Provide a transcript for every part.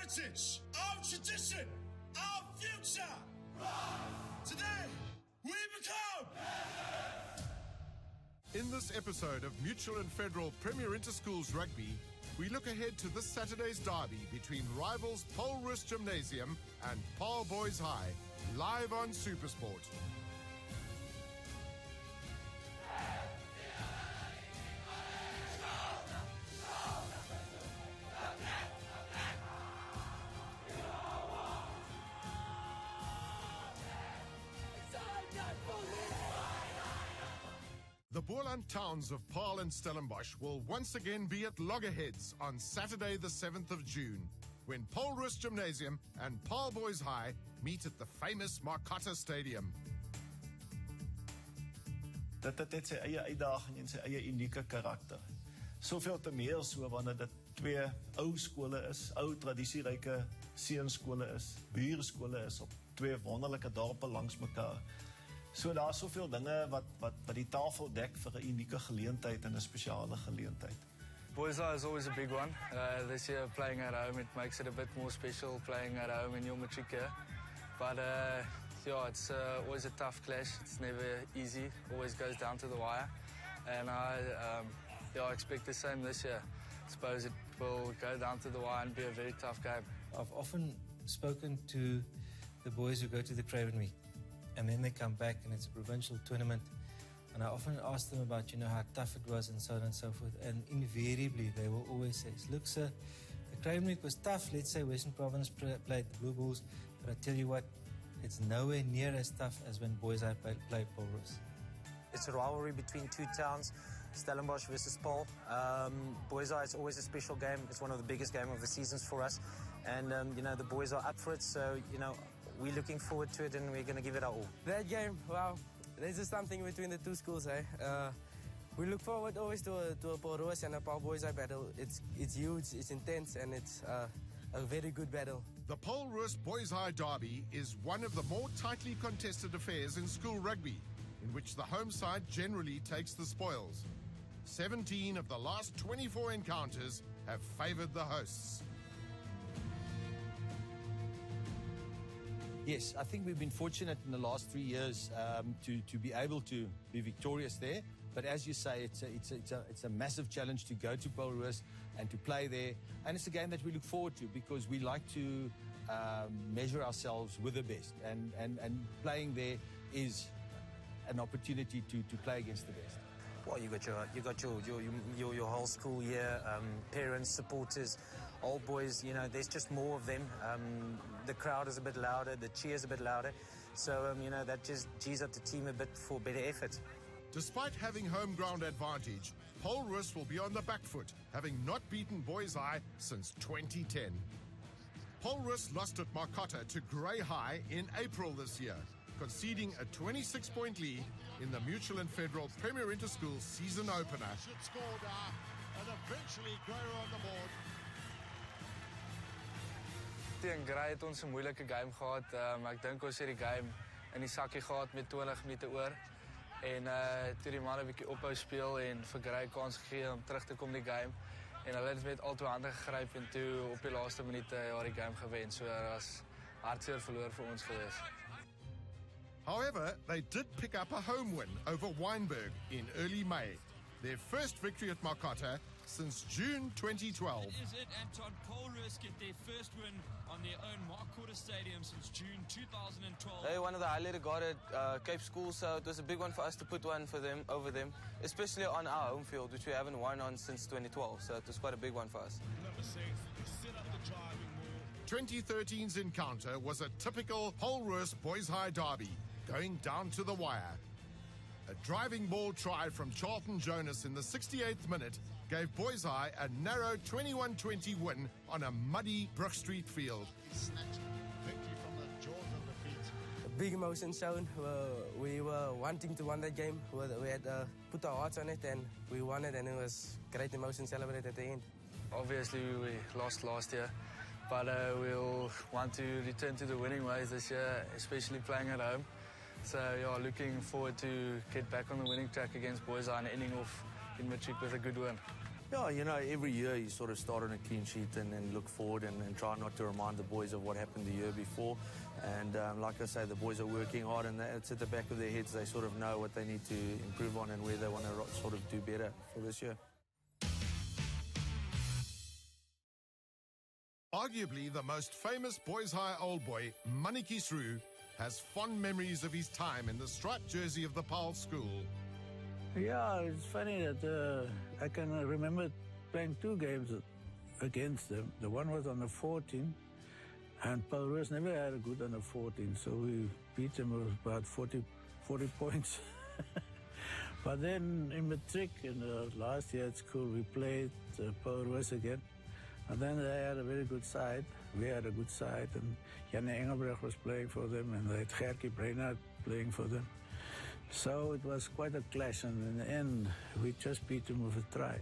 heritage, our tradition, our future. Today, we become. In this episode of Mutual and Federal Premier Interschools Rugby, we look ahead to this Saturday's derby between rivals Paarl Roos Gimnasium and Paarl Boys High, live on SuperSport. The Boerland towns of Paarl and Stellenbosch will once again be at loggerheads on Saturday the 7th of June, when Paarl Roos Gymnasium and Paarl Boys High meet at the famous Marcotte Stadium. Dit het sy eie uitdaging en sy eie unieke karakter. Soveel te meer so wanneer dit twee ou skole is, ou tradisieryke seunskole is, buurskole is op twee wonderlike dorpe langs mekaar. So daar is soveel dinge wat die tafel dek vir 'n unieke geleentheid en 'n spesiale geleentheid. Boys High is always a big one. This year playing at home, it makes it a bit more special playing at home in your matric year. But yeah, it's always a tough clash. It's never easy. Always goes down to the wire. And I expect the same this year. I suppose it will go down to the wire and be a very tough game. I've often spoken to the boys who go to the Craven Week, and then they come back and it's a provincial tournament. And I often ask them about, how tough it was and so on and so forth. And invariably, they will always say, look, sir, the Craven Week was tough. Let's say Western Province played the Blue Bulls. But I tell you what, it's nowhere near as tough as when Boys High played Paarl Roos. It's a rivalry between two towns, Stellenbosch versus Paarl. Boys High is always a special game. It's one of the biggest games of the seasons for us. And, the boys are up for it. So, we're looking forward to it and we're going to give it our all. That game, wow, there's just something between the two schools, eh? We look forward always to a Paarl Roos and a Paarl Boys High battle. It's huge, it's intense, and it's a very good battle. The Paarl Roos Boys High derby is one of the more tightly contested affairs in school rugby, in which the home side generally takes the spoils. 17 of the last 24 encounters have favoured the hosts. Yes, I think we've been fortunate in the last 3 years to be able to be victorious there. But as you say, it's a massive challenge to go to Paarl Roos and to play there. And it's a game that we look forward to because we like to measure ourselves with the best. And playing there is an opportunity to play against the best. Well, you got your whole school here, parents, supporters, old boys. There's just more of them. The crowd is a bit louder, the cheers a bit louder. So that just G's up the team a bit for better effort. Despite having home ground advantage, Paarl Roos will be on the back foot, having not beaten Boys High since 2010. Paarl Roos lost at Marcotte to Grey High in April this year, conceding a 26-point lead in the Mutual and Federal Premier Interschools season opener. Should score now and eventually Grey on the board. Teen Grey het ons 'n moeilike game gehad, maar ek dink ons het die game in die sakkie gehad met 20 minute oor. En toe die manne 'n bietjie ophou speel en vir Grey kans gegee om terug te kom die game. En hulle het met al twee hande gegryp en toe op die laaste minute die game gewen. So dit was hartseer verloor vir ons gewees. However, they did pick up a home win over Wynberg in early May, their first victory at Marcotte since June 2012. Is it Anton Paarl Roos get their first win on their own Marcotte Stadium since June 2012? They're one of the highly regarded Cape schools, so it was a big one for us to put one for them over them, especially on our home field, which we haven't won on since 2012. So it was quite a big one for us. Number 6, they set up the driving more. 2013's encounter was a typical Paarl Roos Boys High derby, going down to the wire. A driving ball try from Charlton Jonas in the 68th minute gave Boys High a narrow 21-20 win on a muddy Brook Street field. Snatched victory from the jaws of defeat. A big emotion shown. We were wanting to win that game. We had put our hearts on it and we won it, and it was great emotion celebrated at the end. Obviously, we lost last year, but we'll want to return to the winning ways this year, especially playing at home. So, yeah, looking forward to get back on the winning track against Boys High and ending off in matric with a good win. Yeah, you know, every year you sort of start on a clean sheet and then look forward and try not to remind the boys of what happened the year before. And like I say, the boys are working hard and it's at the back of their heads. They sort of know what they need to improve on and where they want to sort of do better for this year. Arguably the most famous boys high old boy, Roos, has fond memories of his time in the striped jersey of the Paarl school. Yeah, it's funny that I can remember playing 2 games against them. The one was on the 14, and Paarl Roos never had a good under 14, so we beat them with about 40 points. But then in matric, in the last year at school, we played Paarl Roos again. And then they had a very good side. We had a good side, and Janne Engelbrecht was playing for them, and they had Gerkie Breinart playing for them. So it was quite a clash, and in the end, we just beat them with a try.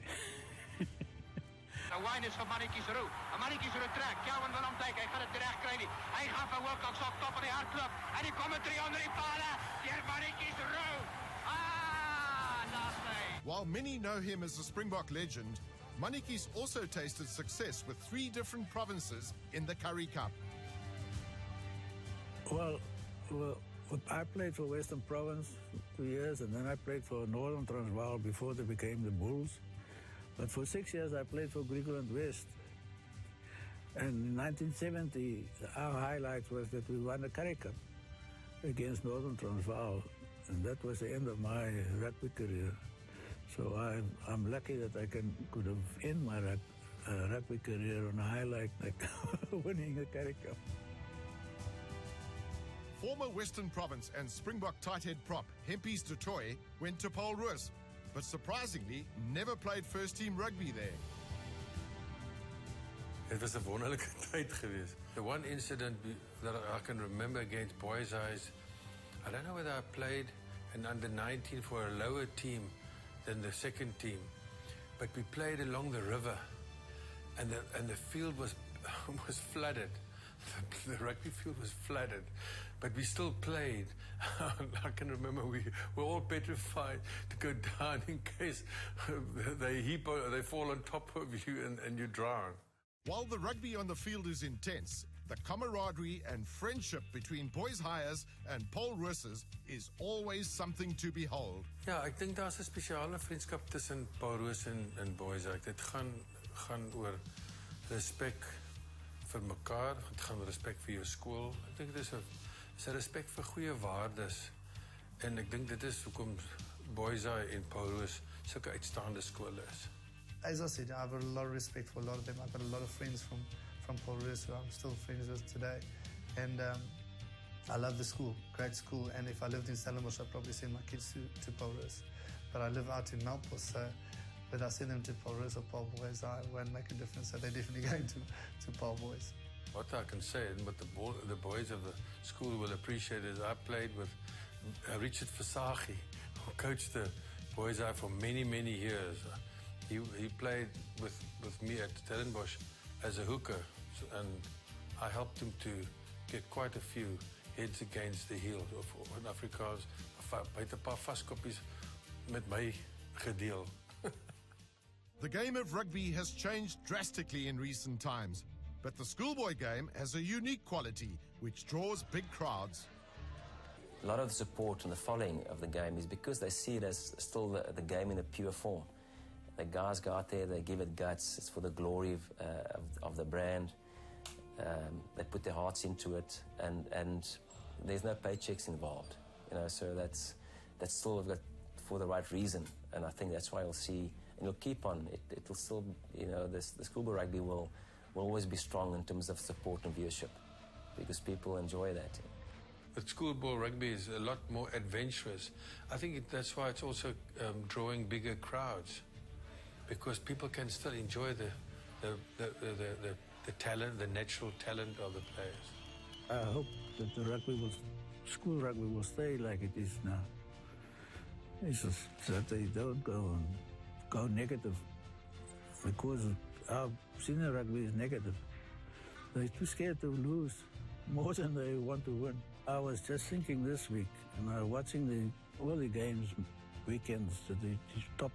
De wine is van Mannetjes Roos. En Mannetjes Roos trekt. Kelvin wil omdijk. Hij gaat het terecht krijgen. Hij gaat van Wilcox op top van die hardloop. En die komt 3 onder die palen. Hier Mannetjes Roos. Ah, nasty. While many know him as a Springbok legend, Mannetjes also tasted success with 3 different provinces in the Currie Cup. Well, I played for Western Province for 2 years, and then I played for Northern Transvaal before they became the Bulls. But for 6 years, I played for Griqualand West. And in 1970, our highlight was that we won the Currie Cup against Northern Transvaal. And that was the end of my rugby career. So I'm lucky that I could have ended my rugby career on a highlight like winning the Currie Cup. Former Western Province and Springbok tight head prop Hempies du Toit went to Paarl Roos, but surprisingly never played first-team rugby there. It was a wonderlijke tijd geweest. The one incident that I can remember against Boys Eyes, I don't know whether I played an under-19 for a lower team than the second team, but we played along the river, and the field was flooded. The rugby field was flooded, but we still played. I can remember we were all petrified to go down in case they fall on top of you and you drown. While the rugby on the field is intense, the camaraderie and friendship between boys highers and Paarl Roos's is always something to behold. Ja, ek dink daar's 'n spesiale vriendskap tussen Paarl Roos en boys. Dit gaan oor respek vir mekaar, dit gaan oor respek vir jou skool. Ek dink dit is 'n respek vir goeie waardes. En ek dink dit is hoekom Boys Eye en Paarl Roos sulke uitstaande skole is. As I said, I have a lot of respect for a lot of them. I've got a lot of friends from Paarl Roos who I'm still friends with today. And I love the school, great school. And if I lived in Stellenbosch, I'd probably send my kids to Paarl Roos. But I live out in Melkbos, so whether I send them to Paarl Roos or Paarl Boys, I won't make a difference. So they're definitely going to Paarl Boys. What I can say, and what the boys of the school will appreciate, is I played with Richard Versaghi, who coached the Boys Eye for many, many years. He played with me at Stellenbosch as a hooker, and I helped him to get quite a few heads against the heel. In Afrikaans, by 'n paar vaskoppies met my gedeel. The game of rugby has changed drastically in recent times, but the schoolboy game has a unique quality which draws big crowds. A lot of the support and the following of the game is because they see it as still the game in a pure form. The guys go out there, they give it guts, it's for the glory of the brand. They put their hearts into it, and there's no paychecks involved. So that's still for the right reason, and I think that's why you'll see, and you'll keep on. It'll still, the schoolboy rugby will always be strong in terms of support and viewership, because people enjoy that. But schoolboy rugby is a lot more adventurous. I think that's why it's also drawing bigger crowds, because people can still enjoy the talent, the natural talent of the players. I hope that the school rugby will stay like it is now. It's just that they don't go negative, because our senior rugby is negative. They're too scared to lose more than they want to win. I was just thinking this week, and I was watching all the games, weekends, the top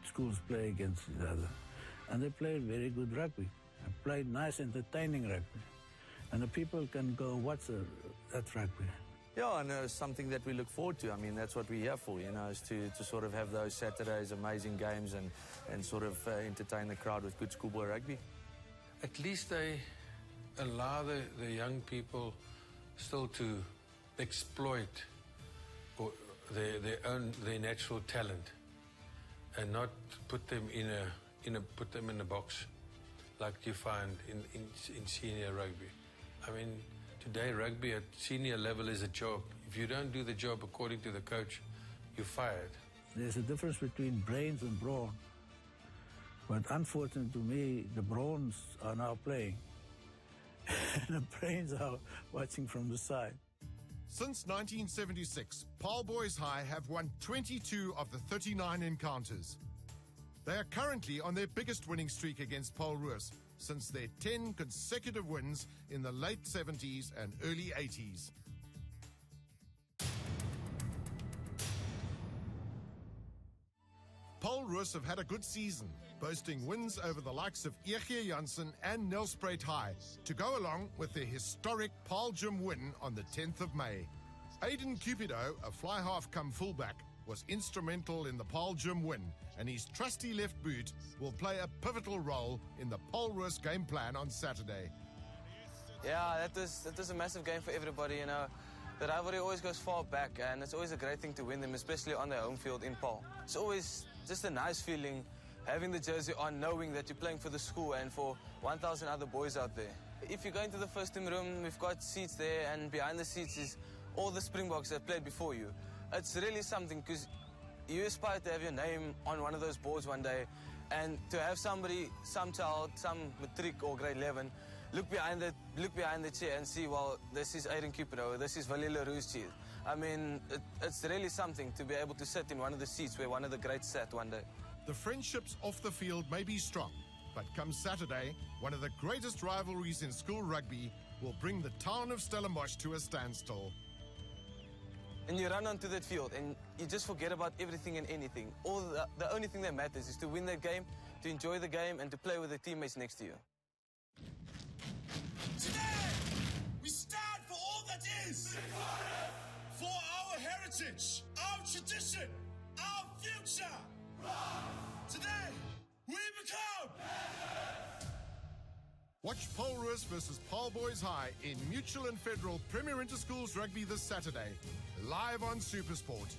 schools play against each other. And they played very good rugby. They played nice, entertaining rugby. And the people can go watch that rugby. Yeah, and it's something that we look forward to. I mean, that's what we're here for, you know, is to sort of have those Saturdays, amazing games, and sort of entertain the crowd with good schoolboy rugby. At least they allow the young people still to exploit their natural talent, and not put them in a box like you find in senior rugby. I mean, today rugby at senior level is a job. If you don't do the job according to the coach, you're fired. There's a difference between brains and brawn. But unfortunately to me, the brawns are now playing. And the brains are watching from the side. Since 1976, Paarl Boys High have won 22 of the 39 encounters. They are currently on their biggest winning streak against Paarl Roos since their 10 consecutive wins in the late 70s and early 80s. Paarl Roos have had a good season, boasting wins over the likes of Ege Janssen and Nelspruit High, to go along with their historic Paarl Gym win on the 10th of May. Aidan Cupido, a fly-half come fullback, was instrumental in the Paarl Gym win, and his trusty left boot will play a pivotal role in the Paarl Roos game plan on Saturday. Yeah, that was a massive game for everybody, you know. The rivalry always goes far back, and it's always a great thing to win them, especially on their home field in Paarl. It's always just a nice feeling having the jersey on, knowing that you're playing for the school and for 1,000 other boys out there. If you go into the first team room, we've got seats there, and behind the seats is all the Springboks that played before you. It's really something, because you aspire to have your name on one of those boards one day, and to have somebody, some child, some matric or grade 11, look behind the chair and see, well, this is Aidan Cupido, this is Valie Leroux's chair. I mean, it's really something to be able to sit in one of the seats where one of the greats sat one day. The friendships off the field may be strong, but come Saturday, one of the greatest rivalries in school rugby will bring the town of Stellenbosch to a standstill. And you run onto that field and you just forget about everything and anything. The only thing that matters is to win that game, to enjoy the game, and to play with the teammates next to you. Today, we stand for all that is. For our heritage, our tradition, our future. Today, we become. Watch Paarl Roos versus Paarl Boys High in Mutual and Federal Premier Interschools Rugby this Saturday, live on SuperSport.